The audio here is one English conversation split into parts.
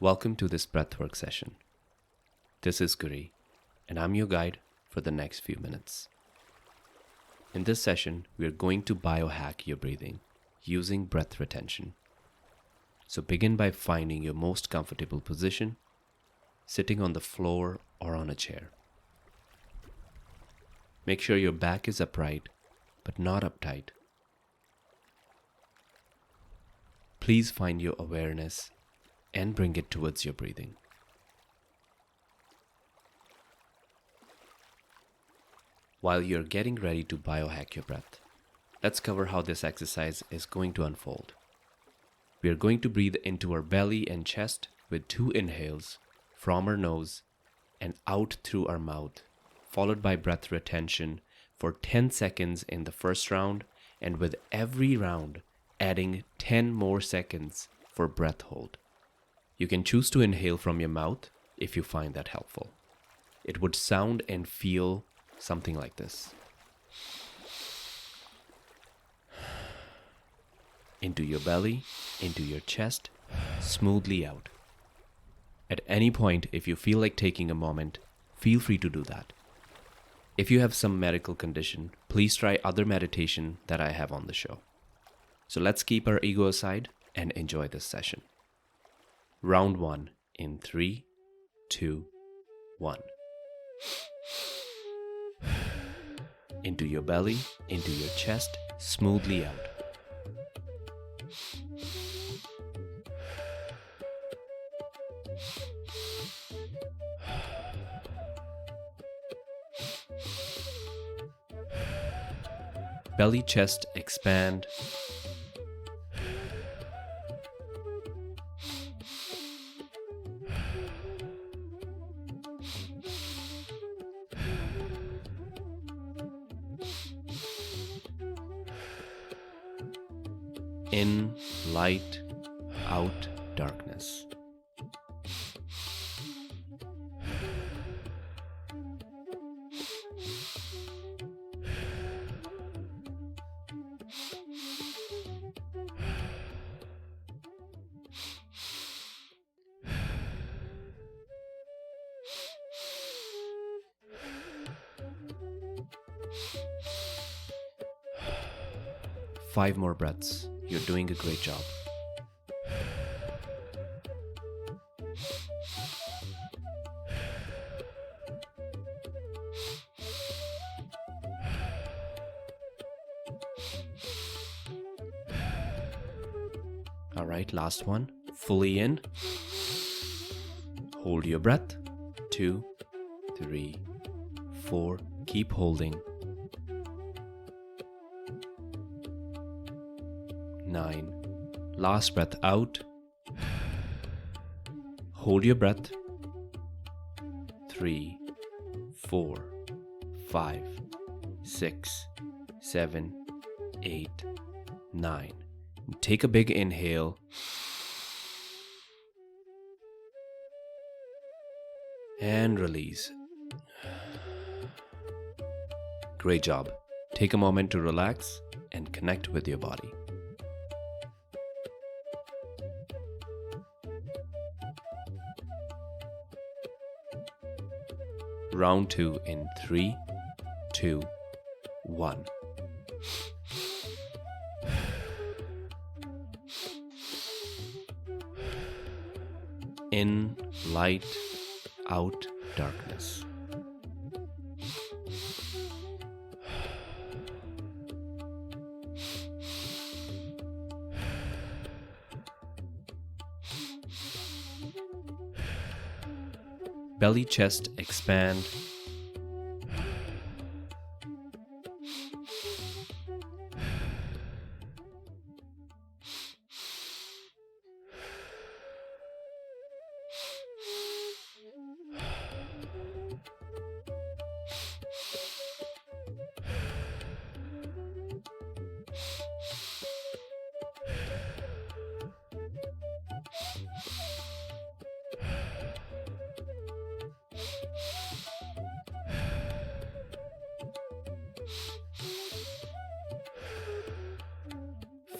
Welcome to this Breathwork session. This is Guri, and I'm your guide for the next few minutes. In this session, we are going to biohack your breathing using breath retention. So begin by finding your most comfortable position, sitting on the floor or on a chair. Make sure your back is upright, but not uptight. Please find your awareness and bring it towards your breathing. While you're getting ready to biohack your breath, let's cover how this exercise is going to unfold. We are going to breathe into our belly and chest with 2 inhales from our nose and out through our mouth, followed by breath retention for 10 seconds in the first round, and with every round adding 10 more seconds for breath hold. You can choose to inhale from your mouth if you find that helpful. It would sound and feel something like this. Into your belly, into your chest, smoothly out. At any point, if you feel like taking a moment, feel free to do that. If you have some medical condition, please try other meditation that I have on the show. So let's keep our ego aside and enjoy this session. Round 1 in 3, 2, 1. Into your belly, into your chest, smoothly out. Belly, chest, expand. In, light, out, darkness. Five more breaths. You're doing a great job. All right, last one. Fully in. Hold your breath. 2, 3, 4. Keep holding. 9. Last breath out. Hold your breath. 3, 4, 5, 6, 7, 8, 9. Take a big inhale. And release. Great job. Take a moment to relax and connect with your body. Round 2 in 3, 2, 1. In, light, out, darkness. Belly, chest, expand.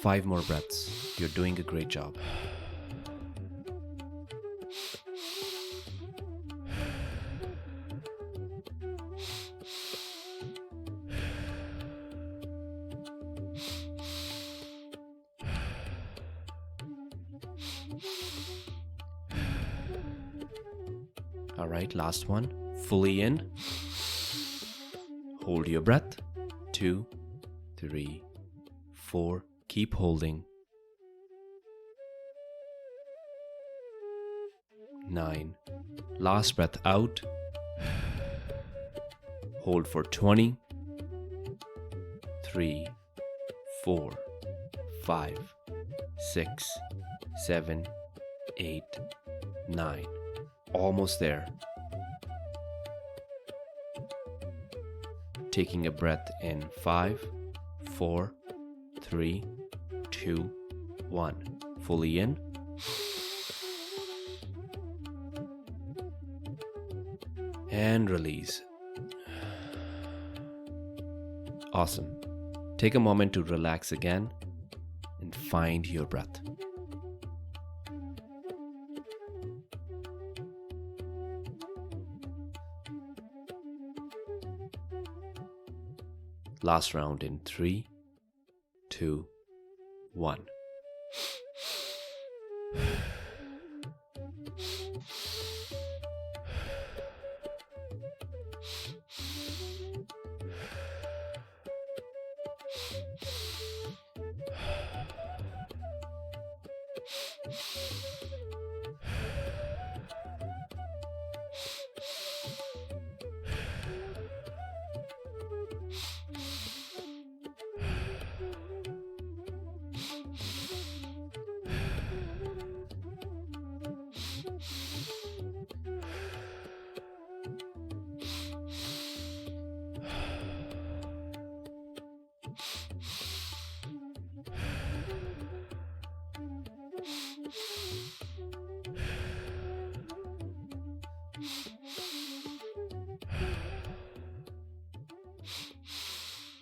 Five more breaths. You're doing a great job. All right, last one. Fully in. Hold your breath. 2, 3, 4. Keep holding. 9. Last breath out. Hold for 20. 3, 4, 5, 6, 7, 8, 9. Almost there. Taking a breath in 5, 4, 3, 2, 1. Fully in. And release. Awesome. Take a moment to relax again and find your breath. Last round in 3, 2, 1.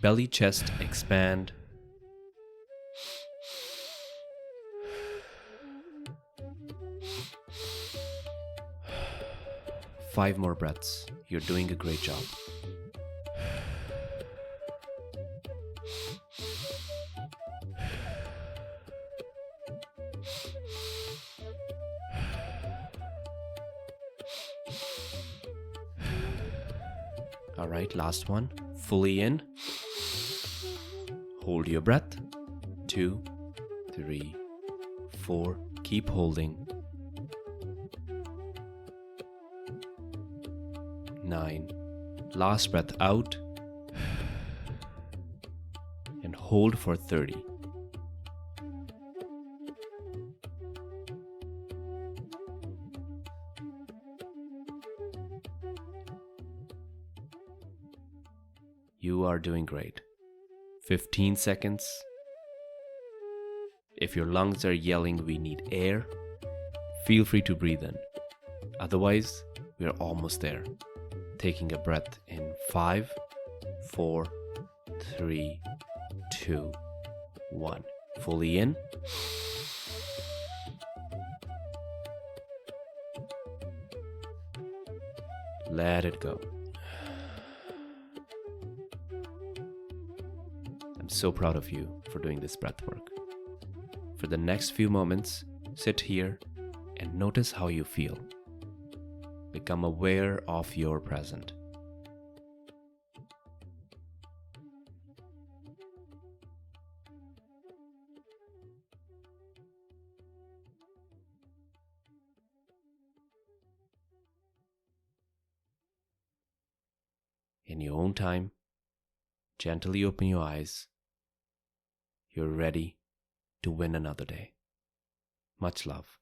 Belly, chest, expand. Five more breaths. You're doing a great job. All right, last one. Fully in. Hold your breath. 2, 3, 4. Keep holding. 9. Last breath out. And hold for 30. You are doing great. 15 seconds. If your lungs are yelling we need air, feel free to breathe in. Otherwise, we are almost there. Taking a breath in 5, 4, 3, 2, 1. Fully in. Let it go. I'm so proud of you for doing this breath work. For the next few moments, sit here and notice how you feel. Become aware of your present. In your own time, gently open your eyes. You're ready to win another day. Much love.